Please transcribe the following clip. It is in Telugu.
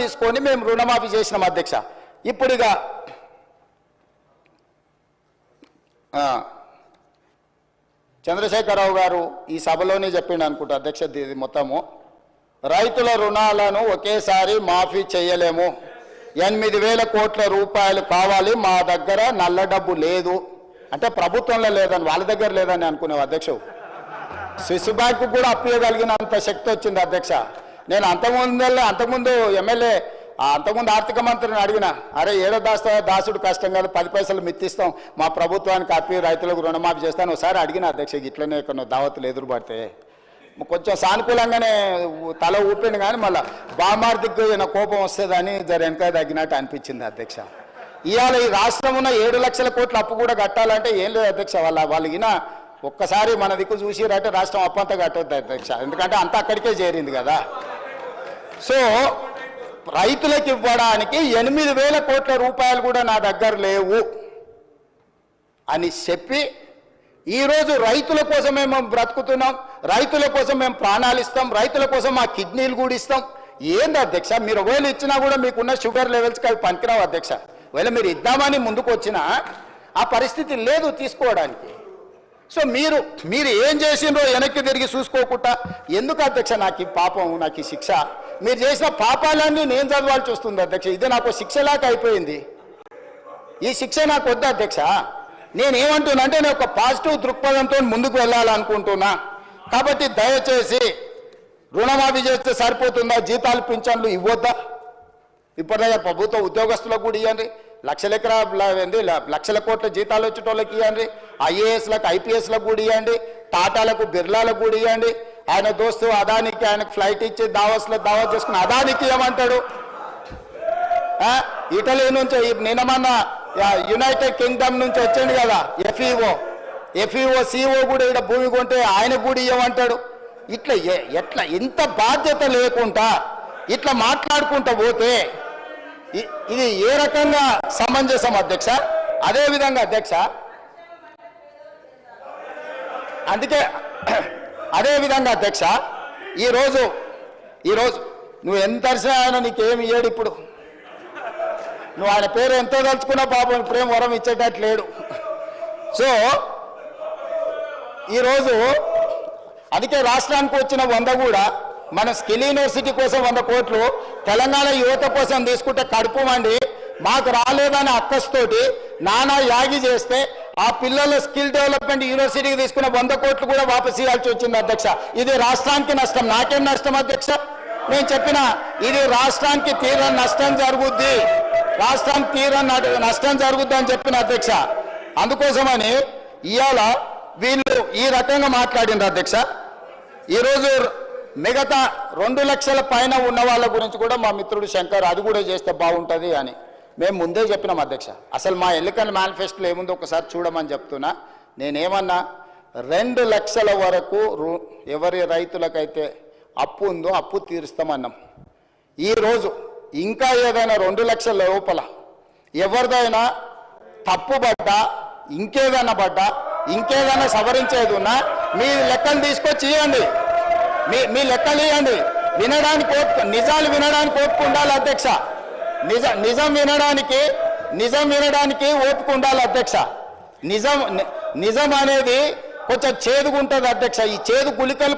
తీసుకొని మేము రుణమాఫీ చేసినాం అధ్యక్ష. ఇప్పుడుగా చంద్రశేఖరరావు గారు ఈ సభలోనే చెప్పిండు అనుకుంటా అధ్యక్ష, ఇది మొత్తము రైతుల రుణాలను ఒకేసారి మాఫీ చేయలేము, 8,000 కోట్ల రూపాయలు కావాలి, మా దగ్గర నల్ల డబ్బు లేదు అంటే ప్రభుత్వంలో లేదని వాళ్ళ దగ్గర లేదని అనుకునేవి అధ్యక్ష. స్విస్ బ్యాంకు కూడా అప్పియగలిగినంత శక్తి వచ్చింది అధ్యక్ష. నేను అంతకుముందు ఎమ్మెల్యే అంతకుముందు ఆర్థిక మంత్రిని అడిగిన, అరే ఏడో దాసుడు కష్టం కాదు, 10 పైసలు మిత్తిస్తాం, మా ప్రభుత్వానికి అప్పి రైతులకు రుణమాఫీ చేస్తాను ఒకసారి అడిగిన అధ్యక్ష. ఇట్లనే కొన్ని దావతులు ఎదురుపడితే కొంచెం సానుకూలంగానే తల ఊపిండు, కానీ మళ్ళీ బామార్దికి కోపం వస్తుందని జర వెనక తగ్గినట్టు అనిపించింది అధ్యక్ష. ఇవాళ ఈ రాష్ట్రం ఉన్న 7 లక్షల కోట్ల అప్పు కూడా కట్టాలంటే ఏం లేదు అధ్యక్ష. వాళ్ళకిన ఒక్కసారి మన దిక్కు చూసిరంటే రాష్ట్రం అప్పంతా కట్టొద్దు అధ్యక్ష, ఎందుకంటే అంతా అక్కడికే చేరింది కదా. సో రైతులకు ఇవ్వడానికి 8,000 కోట్ల రూపాయలు కూడా నా దగ్గర లేవు అని చెప్పి ఈరోజు రైతుల కోసమే మేము బ్రతుకుతున్నాం, రైతుల కోసం మేము ప్రాణాలు ఇస్తాం, రైతుల కోసం మా కిడ్నీలు కూడా ఇస్తాం. ఏంది అధ్యక్ష, మీరు ఒకవేళ ఇచ్చినా కూడా మీకున్న షుగర్ లెవెల్స్కి అవి పనికిరావు అధ్యక్ష. ఒకవేళ మీరు ఇద్దామని ముందుకు వచ్చినా ఆ పరిస్థితి లేదు తీసుకోవడానికి. సో మీరు ఏం చేసిండ్రో వెనక్కి తిరిగి చూసుకోకుండా ఎందుకు అధ్యక్ష నాకు ఈ పాపం, నాకు ఈ శిక్ష, మీరు చేసిన పాపాలన్నీ నేను చదవాల్సి వస్తుంది అధ్యక్ష. ఇది నాకు శిక్షలాగా అయిపోయింది, ఈ శిక్ష నాకు వద్దు అధ్యక్ష. నేనేమంటున్నా అంటే నేను ఒక పాజిటివ్ దృక్పథంతో ముందుకు వెళ్ళాలనుకుంటున్నా. కాబట్టి దయచేసి రుణమాఫీ చేస్తే సరిపోతుందా, జీతాలు పింఛన్లు ఇవ్వద్దా? ఇప్పటిదాకా ప్రభుత్వ ఉద్యోగస్తులకు కూడా ఇవ్వండి, లక్షల కోట్ల జీతాలు వచ్చేటోళ్ళకి ఇవ్వండి, ఐఏఎస్లకు ఐపీఎస్లకు కూడా ఇవ్వండి, టాటాలకు బిర్లాలకు కూడా ఇవ్వండి. ఆయన దోస్తు అదానికి ఆయనకు ఫ్లైట్ ఇచ్చి దావత్ చేసుకుని అదానికి ఇవ్వమంటాడు. ఇటలీ నుంచి నిన్నమన్న యునైటెడ్ కింగ్డమ్ నుంచి వచ్చింది కదా ఎఫ్ఈఓ సిఓ కూడా ఇక్కడ భూమి కొంటే ఆయనకు కూడా ఇవ్వమంటాడు. ఎట్లా ఇంత బాధ్యత లేకుండా ఇట్లా మాట్లాడుకుంటూ పోతే ఇది ఏ రకంగా సమంజసం అధ్యక్ష? అదేవిధంగా అధ్యక్ష, అదేవిధంగా అధ్యక్ష, ఈరోజు నువ్వు ఎంత ఆయన నీకేమి ఇయ్యాడు? ఇప్పుడు నువ్వు ఆయన పేరు ఎంతో తలుచుకున్నా పాపం ఇప్పుడేం వరం ఇచ్చేటట్టు లేడు. సో ఈరోజు అందుకే రాష్ట్రానికి వచ్చిన 100 కూడా మన స్కిల్ యూనివర్సిటీ కోసం 100 కోట్లు, తెలంగాణ యువత కోసం తీసుకుంటే కడుపు మండి మాకు రాలేదని అక్కస్తోటి నానా యాగి చేస్తే ఆ పిల్లల స్కిల్ డెవలప్మెంట్ యూనివర్సిటీకి తీసుకున్న 100 కోట్లు కూడా వాపసు ఇవ్వాల్సి వచ్చింది అధ్యక్ష. ఇది రాష్ట్రానికి నష్టం, నాకేం నష్టం అధ్యక్ష? నేను చెప్పిన ఇది రాష్ట్రానికి తీరని నష్టం జరుగుద్ది, రాష్ట్రానికి తీరని నష్టం జరుగుద్ది అని చెప్పిన అధ్యక్ష. అందుకోసమని ఇవాళ వీళ్ళు ఈ రకంగా మాట్లాడిండ్రు అధ్యక్ష. ఈరోజు మిగతా 2 లక్షల పైన ఉన్న వాళ్ళ గురించి కూడా మా మిత్రుడు శంకర్ అది కూడా చేస్తే బాగుంటుంది అని మేము ముందే చెప్పినాం అధ్యక్ష. అసలు మా ఎన్నికల మేనిఫెస్టోలో ఏముందో ఒకసారి చూడమని చెప్తున్నా. నేనేమన్నా 2 లక్షల వరకు ఎవరి రైతులకైతే అప్పు ఉందో అప్పు తీరుస్తామన్నాం. ఈరోజు ఇంకా ఏదైనా 2 లక్షల లోపల ఎవరిదైనా తప్పుబడ్డా ఇంకేదైనా సవరించేది ఉన్నా మీ లెక్కలు తీసుకొచ్చి ఇవ్వండి, మీ లెక్కలు ఇవ్వండి. నిజాలు వినడానికి ఓపిక ఉండాలి అధ్యక్ష. నిజం వినడానికి ఓపిక ఉండాలి అధ్యక్ష. నిజం అనేది కొంచెం చేదుగుంటుంది అధ్యక్ష. ఈ చేదు గుళికలు